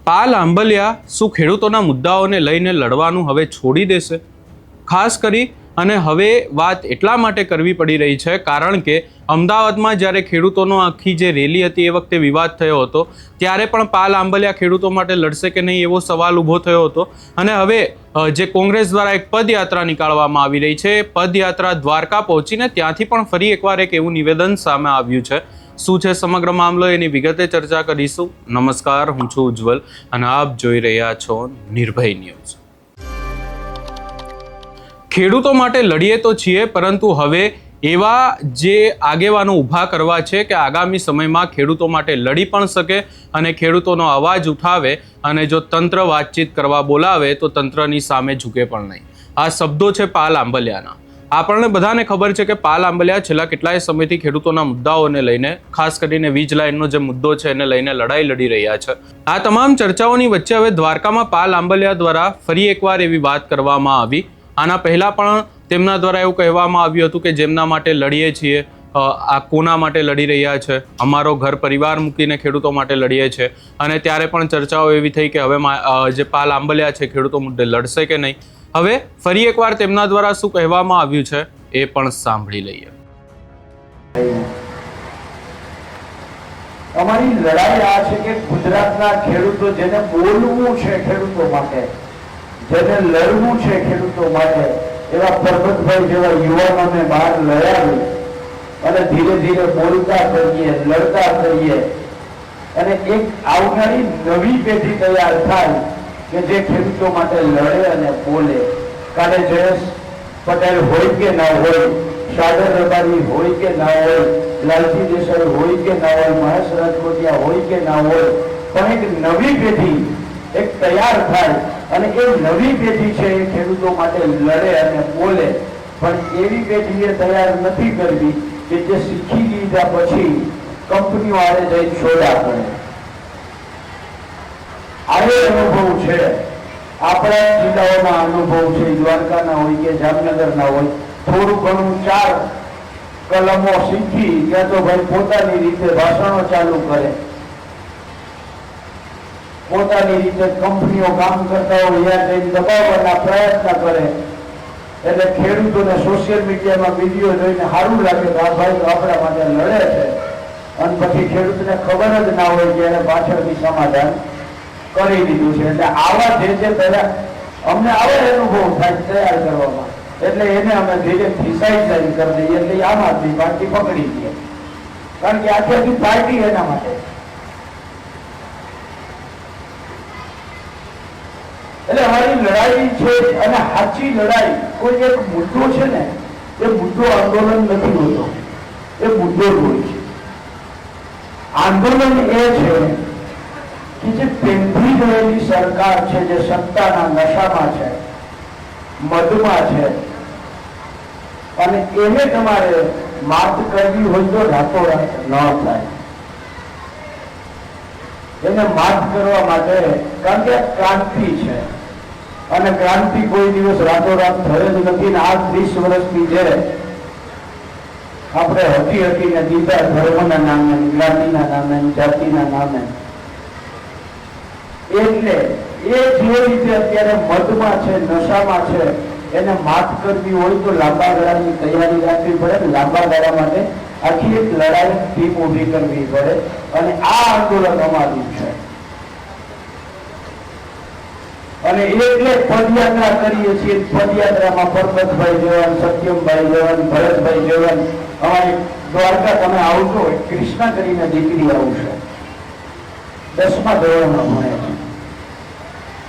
પાલ આંબલિયા શું ખેડૂતોના મુદ્દાઓને લઈને લડવાનું હવે છોડી દેશે? ખાસ કરી અને હવે વાત એટલા માટે કરવી પડી રહી છે કારણ કે અમદાવાદમાં જ્યારે ખેડૂતોનો આખી જે રેલી હતી એ વખતે વિવાદ થયો હતો, ત્યારે પણ પાલ આંબલિયા ખેડૂતો માટે લડશે કે નહીં એવો સવાલ ઊભો થયો હતો. અને હવે જે કોંગ્રેસ દ્વારા એક પદયાત્રા નીકાળવામાં આવી રહી છે, પદયાત્રા દ્વારકા પહોંચીને ત્યાંથી પણ ફરી એકવાર એક એવું નિવેદન સામે આવ્યું છે. શું છે સમગ્ર મામલો એની વિગતે ચર્ચા કરીશું. નમસ્કાર, હું છું ઉજ્જવલ અને આપ જોઈ રહ્યા છો નિર્ભય ન્યૂઝ. ખેડૂતો માટે લડીએ તો છીએ, પરંતુ હવે એવા જે આગેવાનો ઊભા કરવા છે કે આગામી સમયમાં ખેડૂતો માટે લડી પણ શકે અને ખેડૂતોનો અવાજ ઉઠાવે, અને જો તંત્ર વાતચીત કરવા બોલાવે તો તંત્રની સામે ઝૂકે પણ નહીં. આ શબ્દો છે પાલ આંબલિયાના. આપણને બધાને ખબર છે કે પાલ આંબલિયા છેલ્લા કેટલાય સમયથી ખેડૂતોના મુદ્દાઓને લઈને, ખાસ કરીને વીજ લાઇનનો જે મુદ્દો છે એને લઈને લડાઈ લડી રહ્યા છે. આ તમામ ચર્ચાઓની વચ્ચે હવે દ્વારકામાં પાલ આંબલિયા દ્વારા ફરી એકવાર એવી વાત કરવામાં આવી. આના પહેલા પણ તેમના દ્વારા એવું કહેવામાં આવ્યું હતું કે જેમના માટે લડીએ છીએ, આ કોના માટે લડી રહ્યા છે, અમારો ઘર પરિવાર મૂકીને ખેડૂતો માટે લડીએ છીએ. અને ત્યારે પણ ચર્ચાઓ એવી થઈ કે હવે જે પાલ આંબલિયા છે ખેડૂતો મુદ્દે લડશે કે નહીં. હવે ફરી એકવાર તેમના દ્વારા શું કહેવામાં આવ્યું છે એ પણ સાંભળી લઈએ. અમારી લડાઈ આ છે કે ગુજરાતના ખેડૂતો, જેને બોલવું છે ખેડૂતો માટે, જેને લડવું છે ખેડૂતો માટે, એવા પરબતભાઈ જેવા યુવાનોને બહાર લઈ આવી અને ધીરે ધીરે બોલતા કરીએ, લડતા કરીએ અને એક આવનારી નવી પેઢી તૈયાર થાય કે જે ખેડૂતો માટે લડે અને બોલે. કાલે જયેશ પટેલ હોય કે ના હોય, સાદર રબારી હોય કે ના હોય, લાલજી દેસાઈ હોય કે ના હોય, મહેશ રાજકોટિયા હોય કે ના હોય, પણ એક નવી પેઢી એક તૈયાર થાય અને એ નવી પેઢી છે એ ખેડૂતો માટે લડે અને બોલે. પણ એવી પેઢીએ તૈયાર નથી કરવી કે જે શીખી લીધા પછી કંપનીઓ આડે જઈ છોડા કરે. આવો અનુભવ છે, આપણા જિલ્લાઓના અનુભવ છે, દ્વારકાના હોય કે જામનગરના હોય. થોડું ઘણું 4 કલમો શીખી ત્યાં તો ભાઈ પોતાની રીતે ભાષણો ચાલુ કરે, પોતાની રીતે કંપનીઓ કામ કરતા હોય ત્યાં જઈને દબાવવાના પ્રયત્ન કરે. એટલે ખેડૂતોને સોશિયલ મીડિયામાં વિડીયો જોઈને સારું લાગે કે આ ભાઈ તો આપણા માટે લડે છે, અને પછી ખેડૂતને ખબર જ ના હોય કે એને પાછળથી સમાધાન કરી દીધું છે. એટલે આવા જે પહેલા અમને આવો અનુભવ થાય તૈયાર કરવામાં, એટલે એને અમે ધીરે ફિસાઈ કરી દઈએ. એટલે આમ આદમી પાર્ટી પકડી દઈએ, કારણ કે આખી પાર્ટી એના માટે. એટલે અમારી લડાઈ છે અને સાચી લડાઈ. કોઈ એક મુદ્દો છે ને, એ મુદ્દો આંદોલન નથી હોતો, એ મુદ્દો જ હોય છે. આંદોલન એ છે કે જે પેંધી ગયેલી સરકાર છે, જે સત્તાના નશામાં છે, મદમાં છે, અને એને તમારે માત કરવી હોય તો રાતોરાત ન થાય. એને માત કરવા માટે, કારણ કે ક્રાંતિ છે અને ક્રાંતિ કોઈ દિવસ રાતોરાત થયો જ નથી. ને આ 30 વર્ષની જે આપણે હકીને દીધા ધર્મના નામે, જ્ઞાતિના નામે, જાતિના નામે, એટલે એ જે રીતે અત્યારે મદમાં છે, નશામાં છે, એને માત કરવી હોય તો લાંબા ગાળાની તૈયારી રાખવી પડે. લાંબા ગાળા માટે આખી એક લડાઈ ટીમ ઊભી કરવી પડે, અને આ આંદોલન અમારું છે. અને એટલે પદયાત્રા કરીએ છીએ. પદયાત્રામાં પરબતભાઈ જવાન, સત્યમભાઈ જવાન, ભરતભાઈ જવાન, અમારી દ્વારકા તમે આવશો, કૃષ્ણા કરીને દીકરી આવશે, 10મા ધોરણમાં ભણે છે.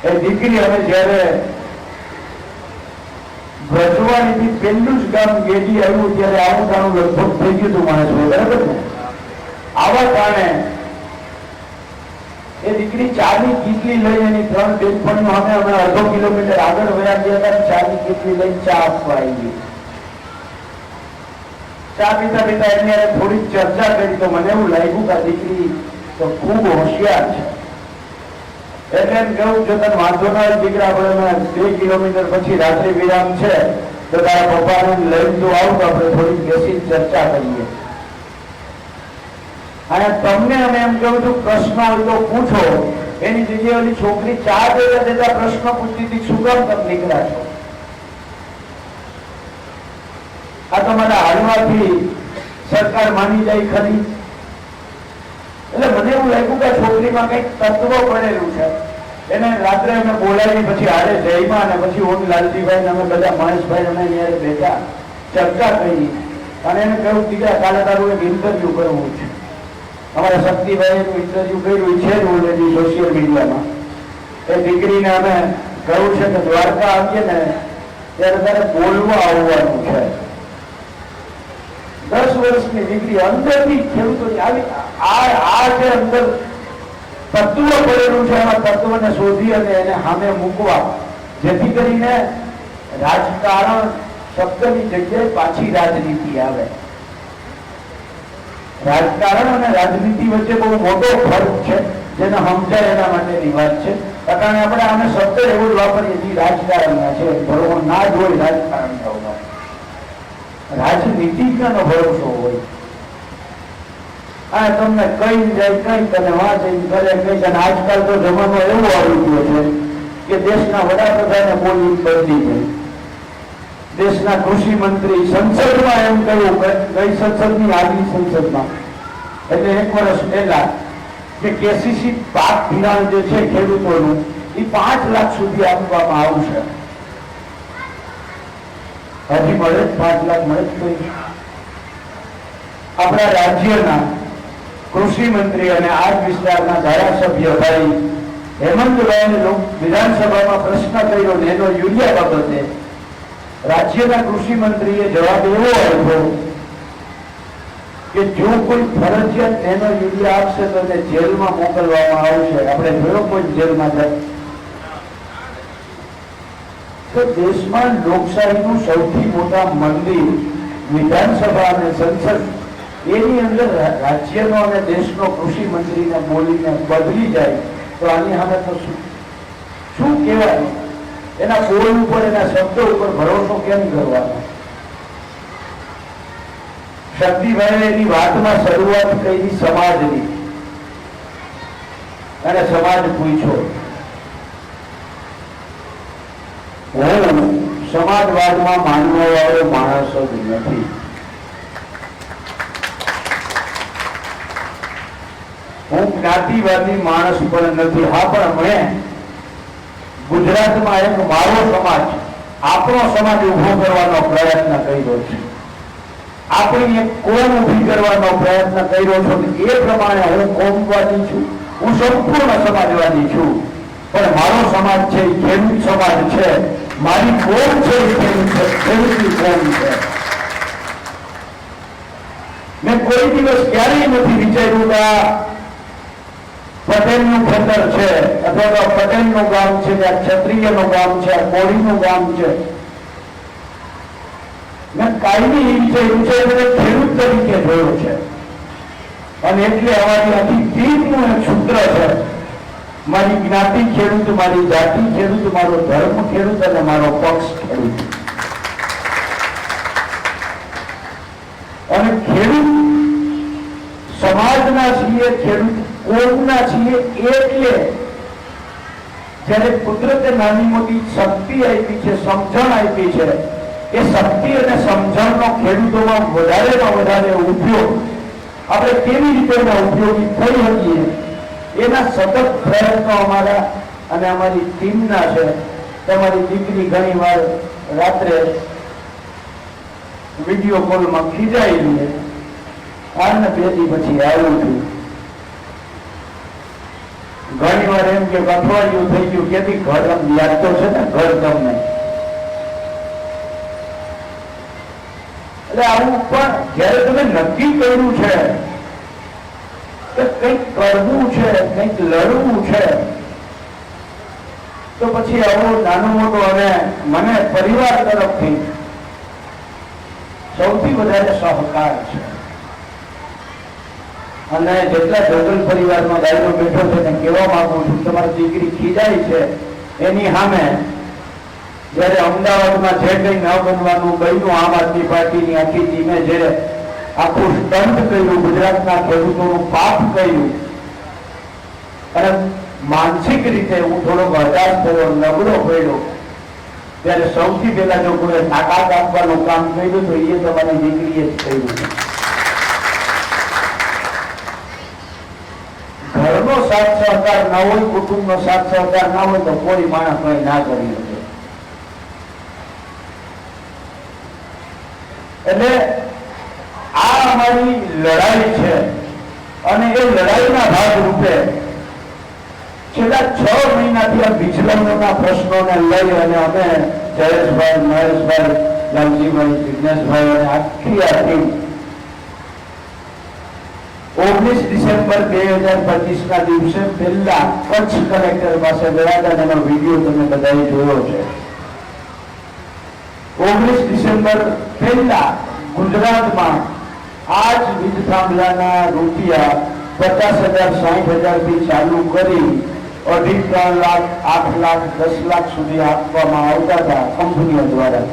એ દીકરી અમે જયારે ભજવાડીથી પહેલું જ ગામ ગેડી આવ્યું ત્યારે આવું ગાણું લગભગ થઈ ગયું હતું માણસ, બરાબર ને? આવા કારણે એ દીકરી ચાની કીટલી લઈ એની 3 બેનપણીઓ અમે અડધો કિલોમીટર આગળ વયા ગયા હતા. ચાની કીટલી લઈને ચા આપવા આવી. ચા પીતા પીતા એમને થોડી ચર્ચા કરી તો મને એવું લાગ્યું કે દીકરી તો ખૂબ હોશિયાર છે. એટલે એમ કેવું, જો તને વાંધો ના હોય દીકરા, આપણે 2 કિલોમીટર પછી રાત્રિ વિરામ છે તો તારા પપ્પાને લઈને તો આવું, તો આપણે થોડી બેસી ચર્ચા કરીએ. અને તમને અમે એમ કહું છું, પ્રશ્ન હોય તો પૂછો, એની જગ્યાએ ઓલી છોકરી ચા દેતા દેતા પ્રશ્ન પૂછતી હતી, શું કામ તમે નીકળ્યા છો? આ તમારા હાલવાથી સરકાર માની જાય ખરી? એટલે મને એવું લાગ્યું કે છોકરીમાં કઈક તત્વ પડેલું છે. એને રાત્રે અમે બોલાવી, પછી હારે જયમાં અને પછી ઓમ લાલજીભાઈ અમે બધા મહેશભાઈ અમે અહીંયા બેઠા ચર્ચા કરી અને એને કહ્યું કે કાલે તારું એક ઇન્ટરવ્યુ કરવું છે. અમારા શક્તિભાઈ એનું ઇન્ટરવ્યુ કર્યું છે જ ઓલરેડી સોશિયલ મીડિયામાં. એ દીકરીને અમે કહ્યું છે કે દ્વારકા આવીએ ને ત્યારે તારે બોલવા આવવાનું છે. 10 વર્ષની દીકરી અંદરથી ખેડૂતોની આવી આ જે અંદર તત્વ પડેલું છે એમાં તત્વને શોધી અને એને સામે મૂકવા, જેથી કરીને રાજકારણ શબ્દની જગ્યાએ પાછી રાજનીતિ આવે. રાજકારણ અને રાજનીતિ વચ્ચે બહુ મોટો ફરક છે, જેને સમજાય એના માટેની વાત છે. કારણ આપણે આને શબ્દ એવો જ વાપરીએ છીએ, રાજકારણના છે, ભરોસો ના જ હોય રાજકારણ થવાનો. રાજનીતિજ્ઞનો ભરોસો હોય. આ તમને કઈ જાય કઈ તને વાંચે કરે કઈ. અને આજકાલ તો જમાનો એવો આવી ગયો છે કે દેશના વડાપ્રધાને બોલી બદલી ગઈ. દેશના કૃષિ મંત્રી સંસદમાં એમ કહ્યું, ગઈ સંસદની આગલી સંસદમાં એટલે 1 વર્ષ પહેલા કે કેસીસી પાક ધિરાણ જે છે ખેડૂતોનું એ 5 લાખ સુધી આપવામાં આવશે. હજી મળે 5 લાખ મળે કોઈ? આપણા રાજ્યના કૃષિ મંત્રી અને આ વિસ્તારના ધારાસભ્ય ભાઈ હેમંતભાઈ વિધાનસભામાં પ્રશ્ન કર્યો નેનો યુરિયા બાબતે. રાજ્યના કૃષિ મંત્રીએ જવાબ એવો આપ્યો કે જો કોઈ ફરજિયાત નેનો યુરિયા આપશે તો એને જેલમાં મોકલવામાં આવશે. આપણે જોયો કોઈ જેલમાં જાય? તો દેશમાં લોકશાહીનું સૌથી મોટા મંદિર વિધાનસભા અને સંસદ, એની અંદર રાજ્યનો અને દેશનો કૃષિ મંત્રીને બોલીને બદલી જાય તો આની સામે તો શું કહેવાય? એના બોલ ઉપર, એના શબ્દો ઉપર ભરોસો કેમ કરવાનો? શક્તિભાઈ એની વાતમાં શરૂઆત કરી સમાજની, અને સમાજ પૂછ્યો. હું સમાજવાદમાં માનવા વાળો માણસ જ નથી. હું જ્ઞાતિવાદી માણસ પણ નથી. હા, પણ મેં ગુજરાતમાં એક મારો સમાજ, આપણો સમાજ ઉભો કરવાનો પ્રયત્ન કર્યો છે. આપણી એક કોમ ઉભી કરવાનો પ્રયત્ન કર્યો છું. એ પ્રમાણે હું કોમવાદી છું, હું સંપૂર્ણ સમાજવાદી છું. પણ મારો સમાજ છે એ ખેડૂત સમાજ છે. મારી કોમ છે એ ખેડૂતની કોમ છે. મેં કોઈ દિવસ ક્યારેય નથી વિચાર્યું કે પટેલનું ખેતર છે અથવા તો પટેલનું ગામ છે કે આ ક્ષત્રિયનું ગામ છે, આ કોળીનું ગામ છે. મેં કાયમી એ વિચાર્યું છે કે ખેડૂત તરીકે જોયો છે. અને એટલે અમારી આખી ટીમનું એક સૂત્ર છે, મારી જ્ઞાતિ ખેડૂત, મારી જાતિ ખેડૂત, મારો ધર્મ ખેડૂત અને મારો પક્ષ ખેડૂત. અને ખેડૂત સમાજના છીએ, ખેડૂત કોમના છીએ. એટલે જ્યારે કુદરતે નાની મોટી શક્તિ આપી છે, સમજણ આપી છે, એ શક્તિ અને સમજણનો ખેડૂતોમાં વધારેમાં વધારે ઉપયોગ આપણે કેવી રીતે ઉપયોગી થઈ શકીએ એના સતત પ્રયત્નો અમારા અને અમારી ટીમના છે. તમારી દીકરી ઘણી વાર રાત્રે વિડીયો કોલમાં ખીજાઈ લે, આને 2 દી પછી આવ્યું છું. ઘણી વાર એમ કે અઠવાડિયું થઈ ગયું, કેથી ઘર યાદ તો છે ને ઘર તમને. એટલે આવું પણ જયારે તમે નક્કી કર્યું છે કે કંઈક કરવું છે, કંઈક લડવું છે, તો પછી આવો નાનો મોટો અને મને પરિવાર તરફથી સૌથી વધારે સહકાર છે. અને જેટલા જંગલ પરિવારમાં દાયરો બેઠો છે ને કહેવા માંગુ છું, તમારી દીકરી ખીજાય છે એની સામે જયારે અમદાવાદમાં જે કંઈ ન બનવાનું બન્યું, આમ આદમી પાર્ટીની આખી ટીમે જે આખું સ્ટન્ટ કર્યું, ગુજરાતના ખેડૂતોનું પાપ કર્યું, અને માનસિક રીતે હું થોડોક હતાશ થયો, નબળો પડ્યો, ત્યારે સૌથી પહેલા જો કોઈ તાકાત આપવાનું કામ કર્યું તો એ તમારી દીકરીએ જ કર્યું છે. ઘરનો સાથ સહકાર ના હોય, કુટુંબનો સાથ સહકાર ના હોય તો કોઈ માણસ કઈ ના કરી શકે. એટલે આ અમારી લડાઈ છે અને એ લડાઈના ભાગરૂપે છેલ્લા 6 મહિનાથી આ વિચલનોના પ્રશ્નોને લઈ અને અમે જયેશભાઈ, મહેશભાઈ, લાલજીભાઈ, જિજ્ઞેશભાઈ અને આખી આ ટીમ 19 ડિસેમ્બર 2025 ના દિવસે પહેલા કચ્છ કલેક્ટર પાસે ગયા હતા. એનો વિડીયો તમે બધાએ જોયો છે. 19 ડિસેમ્બર પહેલા ગુજરાતમાં આ જ વીજ થાંભલાના રૂપિયા 50,000, 60,000 થી ચાલુ કરી 2.5, 3 લાખ, 8 લાખ, 10 લાખ સુધી આપવામાં આવતા હતા કંપનીઓ દ્વારા.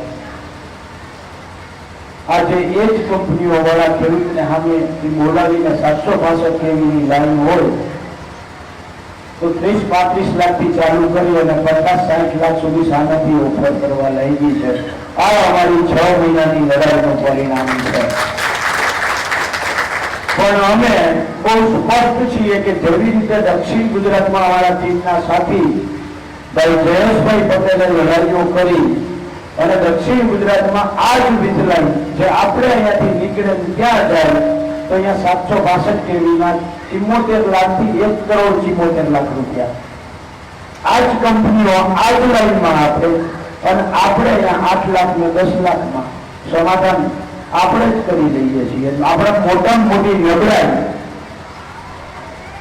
આજે એ જ કંપનીઓ વાળા ખેડૂતને સામે બોલાવીને 765 kVની લાઈન હોય તો 30-35 લાખથી ચાલુ કરી અને 50-60 લાખ સુધી સામેથી ઓફર કરવા લઈ ગઈ છે. આ અમારી 6 મહિનાની લડાઈનું પરિણામ છે. પણ અમે બહુ સ્પષ્ટ છીએ કે જેવી રીતે દક્ષિણ ગુજરાતમાં અમારા ટીમના સાથી ભાઈ જયેશભાઈ પટેલે લડાઈઓ કરી અને દક્ષિણ ગુજરાતમાં આ જ વિચલન જે આપણે અહીંયાથી નીકળે ત્યાં જાય તો અહીંયા 762 kVના 74 લાખથી 1,74 લાખ રૂપિયા આ જ કંપનીઓ આ જ લાઈનમાં આપે અને આપણે અહીંયા 8 લાખ ને 10 લાખમાં સમાધાન આપણે જ કરી દઈએ છીએ. આપણે મોટામાં મોટી નબળાઈ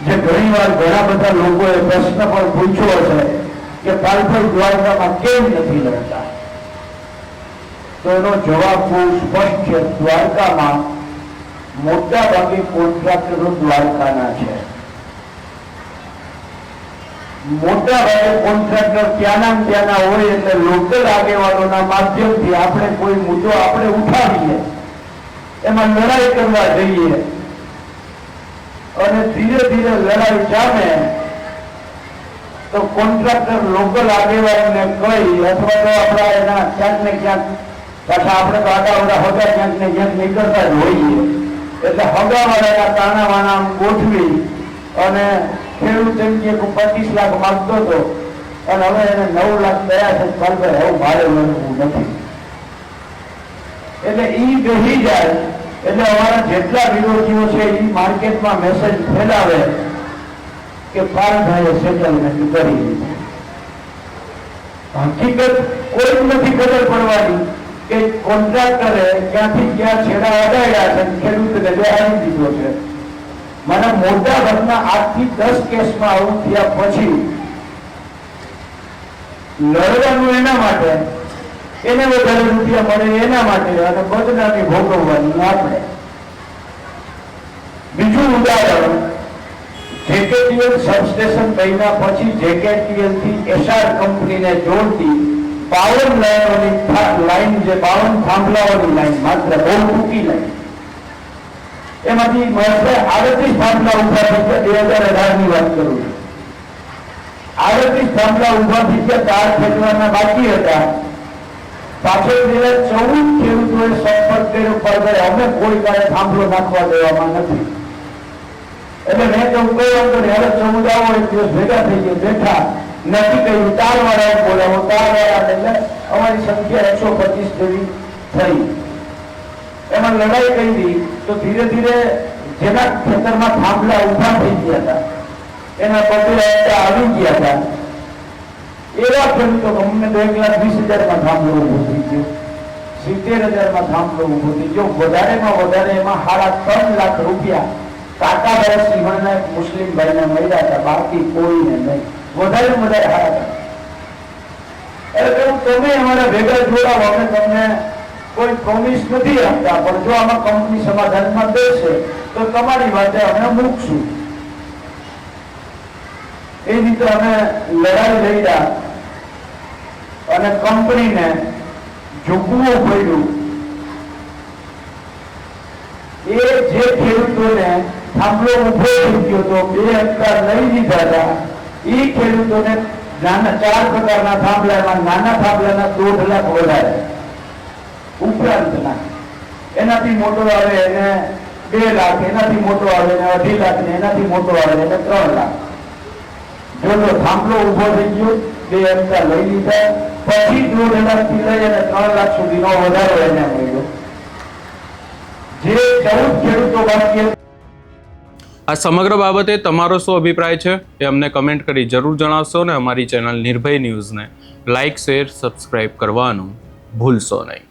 જે ઘણીવાર ઘણા બધા લોકોએ પ્રશ્ન પણ પૂછ્યો છે કે પાલભાઈ દ્વારકામાં કેમ નથી લડતા, તો એનો જવાબ બહુ સ્પષ્ટ છે. દ્વારકામાં મોટા ભાગે કોન્ટ્રાક્ટરો દ્વારકાના છે. મોટા ભાગે કોન્ટ્રાક્ટર ત્યાંના હોય એટલે લોકલ આગેવાનોના માધ્યમથી આપણે કોઈ મુદ્દો આપણે ઉઠાવીએ, એમાં લડાઈ કરવા જઈએ અને ધીરે ધીરે લડાઈ જામે તો કોન્ટ્રાક્ટર લોકલ આગેવાનને કહી અથવા તો આપણા એના ક્યાંક ને ક્યાંક પાછા આપણે તો આડાવડા હગા ક્યાંક ને ક્યાંક નીકળતા જ હોઈએ એટલે હગાવાળાના તાણાવાણા ગોઠવી અને ખેડૂત એમ કે 25 લાખ માંગતો હતો અને હવે એને 9 લાખ થયા છે, હવે મારે લડવું નથી. એટલે ઈ બેહી જાય એટલે અમારા જેટલા વિરોધીઓ છે એ માર્કેટમાં મેસેજ ફેલાવે કે પાલભાઈએ સેટલમેન્ટ કરી દીધું. હકીકત કોઈ નથી ખબર પડવાની કે કોન્ટ્રાક્ટરે ક્યાંથી ક્યાં છેડા અડાડ્યા છે, ખેડૂતને બેહાડી દીધો છે. મને મોટા ભાગના 8 થી 10 કેસમાં આવું થયા પછી લડવાનું એના માટે, એને વધારે રૂપિયા મળે એના માટે અને બદનામી ભોગવવાની આપણે. બીજું ઉદાહરણ, જેકેટીએલ સબસ્ટેશન બન્યા પછી જેકેટીએલ થી એસઆર કંપનીને જોડતી 52 લાઈન જે 52 થાંભલાઓની લાઈન, માત્ર બહુ ટૂંકી લાઈન, એમાંથી માત્ર 38 થાંભલા ઉભા થઈ ગયા. 2018 ની વાત કરું છું. 38 થાંભલા ઉભા થઈ ગયા, તાર ખેંચવાના બાકી હતા. પાછળ 14 ખેડૂતોએ સંપર્ક કર્યો પર અમે કોઈ કાળે થાંભલો નાખવા દેવામાં નથી. એટલે મેં તો કહ્યું તો હવે 14 આવો એક દિવસ ભેગા થઈ ગયા, બેઠા નથી કહ્યું તારવાળા બોલાવો, તારવાળા એટલે અમારી સંખ્યા 125 જેવી થઈ. એમાં લડાઈ કરી તો ધીરે ધીરે જેના ખેતરમાં થાંભલા ઉભા થઈ ગયા હતા એના બદલે આવી ગયા હતા એવા ખેડૂતો અમને તો 1,20,000 થાંભલો ઉભો થઈ ગયો, 70,000 થાંભલો ઉભો થઈ ગયો. વધારેમાં વધારે એમાં 3.5 લાખ રૂપિયા કાકાભાઈ સિંહણના એક મુસ્લિમ ભાઈને મળ્યા હતા, બાકી કોઈને નહીં. વધારે વધારે 5,000. એટલે તમે અમારા ભેગા જોડાવો, અમે તમને કોઈ પ્રોમિસ નથી આપતા, પણ જો આમાં કંપની સમાધાનમાં બેસે તો તમારી વાતે અમે મૂકશું. એ રીતે અમે લડાઈ લડ્યા અને કંપનીને ઝૂકવું પડ્યું. એ જે ખેડૂતોને થાંભલો ઉભો થઈ ગયો તો 2 હપ્તા લઈ લીધા હતા એ ખેડૂતોને નાના 4 પ્રકારના થાંભલામાં નાના થાંભલાના 1.5 લાખ વધારે ઉપરાંતના, એનાથી મોટો આવે એને 2 લાખ, એનાથી મોટો આવે એને 2.5 લાખ, ને એનાથી મોટો આવે એને 3 લાખ. જો તો થાંભલો ઉભો થઈ ગયો, 2 હપ્તા લઈ લીધા, પછી 1.5 લાખથી લઈ અને 3 લાખ સુધીનો વધારો એને મળ્યો. જે 14 ખેડૂતો બાકી આ સમગ્ર બાબતે તમારો શું અભિપ્રાય છે એ અમને કમેન્ટ કરી જરૂર જણાવશો, અને અમારી ચેનલ નિર્ભય ન્યૂઝને લાઇક, શેર, સબસ્ક્રાઇબ કરવાનું ભૂલશો નહીં.